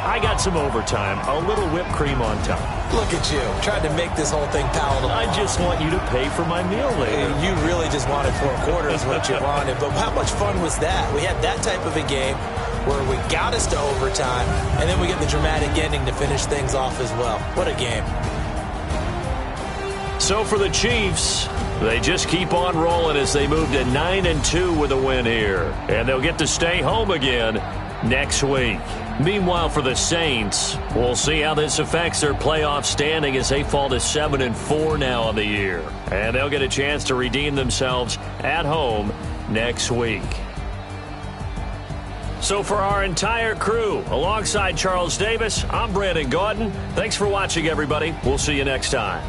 I got some overtime, a little whipped cream on top. Look at you, trying to make this whole thing palatable. I just want you to pay for my meal later. You really just wanted 4 quarters, what you wanted. But how much fun was that? We had that type of a game where we got us to overtime, and then we get the dramatic ending to finish things off as well. What a game. So for the Chiefs, they just keep on rolling as they move to 9-2 with a win here. And they'll get to stay home again next week. Meanwhile, for the Saints, we'll see how this affects their playoff standing as they fall to 7-4 now on the year. And they'll get a chance to redeem themselves at home next week. So for our entire crew, alongside Charles Davis, I'm Brandon Gaudin. Thanks for watching, everybody. We'll see you next time.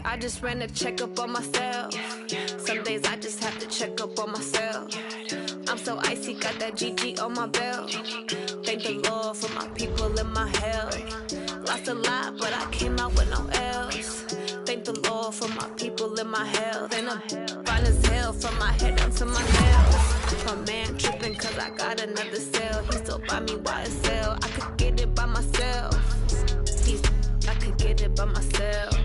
I just ran a checkup on myself. Some days I just have to check up on myself. I'm so icy, got that GG on my belt. Thank the Lord for my people and my health. Lost a lot, but I came out with no else. Thank the Lord for my people and my health. And I'm fine as hell from my head down to my nails. My man tripping cause I got another cell. He still buy me YSL. I could get it by myself. I could get it by myself.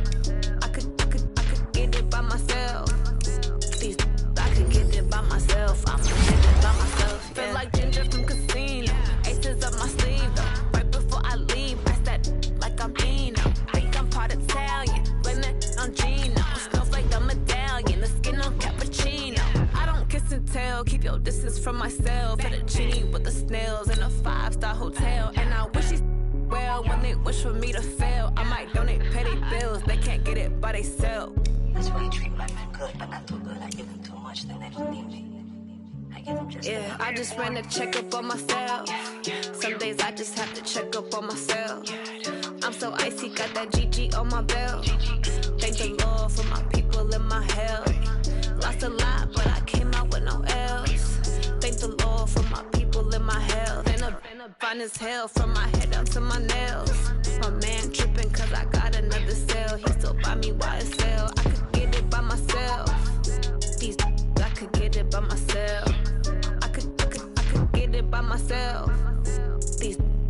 I could get it by myself. I could get it by myself. I'ma get it by myself. Feel like Ginger from Casino. Aces up my sleeve though. Right before I leave, I said like I'm Dino. Think I'm part Italian. Blame it on Gino. Smells like the medallion. The skin on cappuccino. I don't kiss and tell. Keep your distance from myself. At a genie with the snails in a 5-star hotel. And I wish he's well when they wish for me to fail. I might donate petty bills. They can't get it by themselves. That's why you treat my men good, but not too good. I give them too much, then they don't need me. I give them just yeah, I just ran a checkup on myself. Some days I just have to check up on myself. I'm so icy, got that GG on my belt. Thank the Lord for my people and my health. Lost a lot, but I came out with no else. Thank the Lord for my people and my health. And I'm fine as hell from my head down to my nails. My man tripping cause I got another cell. He still buy me YSL. I could get it by myself. I could get it by myself. I could get it by myself.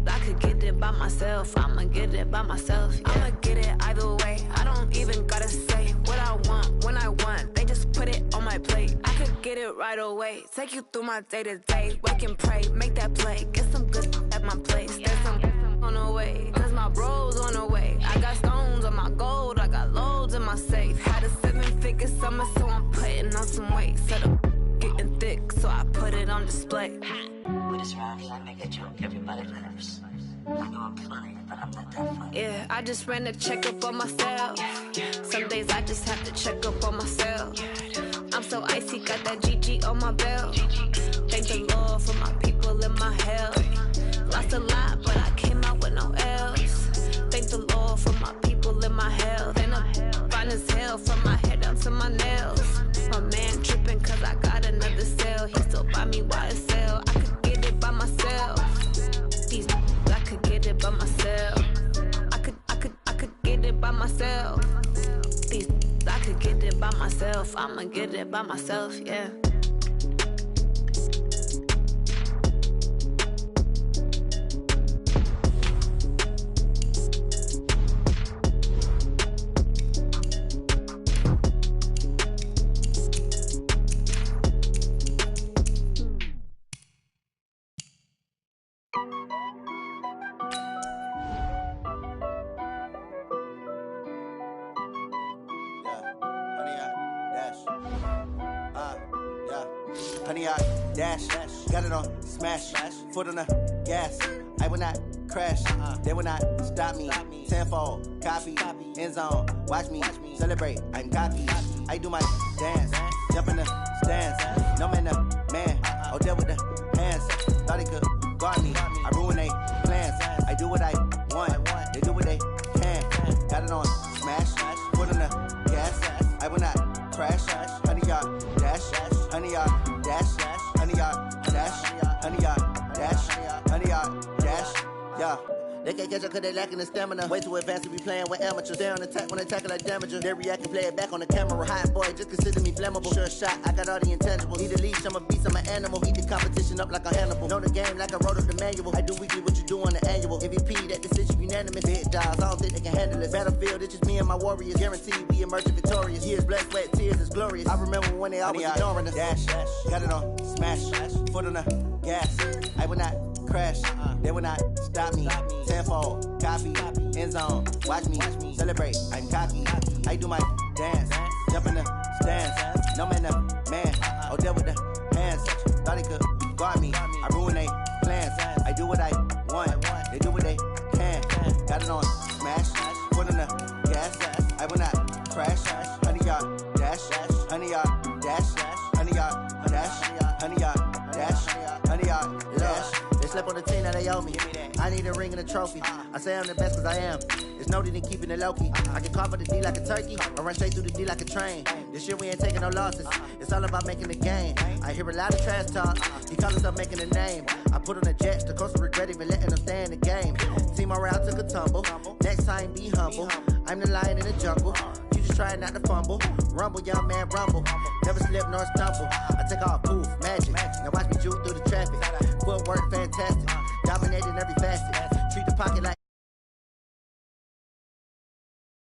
I could get it by myself. I'ma get it by myself. Yeah. I'ma get it either way. I don't even gotta say what I want when I want. They just put it on my plate. I could get it right away. Take you through my day to day. Wake and pray, make that play. Get some good at my place. There's some on the way, cause my bros on the way. I got stones on my gold. I got loads in my safe. Had a 7-figure summer, so I'm putting on some weight. Set up getting thick, so I put it on display. With this round, I make a joke, everybody laughs. I know I'm funny, but I'm not that funny. Yeah, I just ran a checkup on myself. Some days I just have to check up on myself. I'm so icy, got that GG on my belt. Thank the Lord for my people and my health. Lost a lot, but I came out with no else. Thank the Lord for my people and my health. And I'm fine as hell from my head down to my nails. My man tripping cause I got another cell. He still buy me YSL. I could get it by myself. I could get it by myself. I could get it by myself. I could get it by myself. I'ma get it by myself, yeah. Honey, I dash, got it on smash, foot on the gas. I will not crash, they will not stop me. Tenfold, copy, end zone, watch me celebrate. I'm cocky, I do my dance, jump in the stands. No man, the man, oh there with the hands. Thought he could guard me, I ruin they plans. I do what I want, they do what they can. dash, 100 yard dash, yeah. They can't catch up cause they lacking the stamina. Way too advanced to be playing with amateurs. Stay on attack when they tackle like damager. They react and play it back on the camera. Hot boy, just consider me flammable. Sure shot, I got all the intangibles. Need a leash, I'm a beast, I'm an animal. Eat the competition up like a Hannibal. Know the game like I wrote up the manual. I do weekly what you do on the annual. MVP, that decision unanimous. Big dogs, I don't think they can handle it. Battlefield, it's just me and my warriors. Guaranteed we emerge victorious. Years, blood, sweat, tears, it's glorious. I remember when they always ignoring us. Dash, got it on, smash, foot on the gas. I will not crash, they will not stop me. Tenfold, copy, end zone, watch me celebrate. I'm cocky, I do my dance, jump in the stands. No man, man, oh there with the hands. Thought he could guard me, I ruin they plans. I do what I want, they do what they can. Got it on smash, foot on the gas. I will not crash. 100 yard dash, 100 yard dash, 100 yard dash, 100 yard dash, 100 yard dash. They slept on the team, now they owe me. I need a ring and a trophy. I say I'm the best cause I am. It's no need in keeping it low-key. I can carve up the D like a turkey, or run straight through the D like a train. This year we ain't taking no losses. It's all about making the game. I hear a lot of trash talk. He call himself making a name. I put on the Jets, the coast will regret even letting them stay in the game. Team morale took a tumble. Next time be humble. I'm the lion in the jungle. You just try not to fumble. Rumble, young man, rumble. Never slip nor stumble. I take off, poof, magic. Now watch me juke through the traffic. Footwork fantastic. Dominating every facet. Treat the pocket like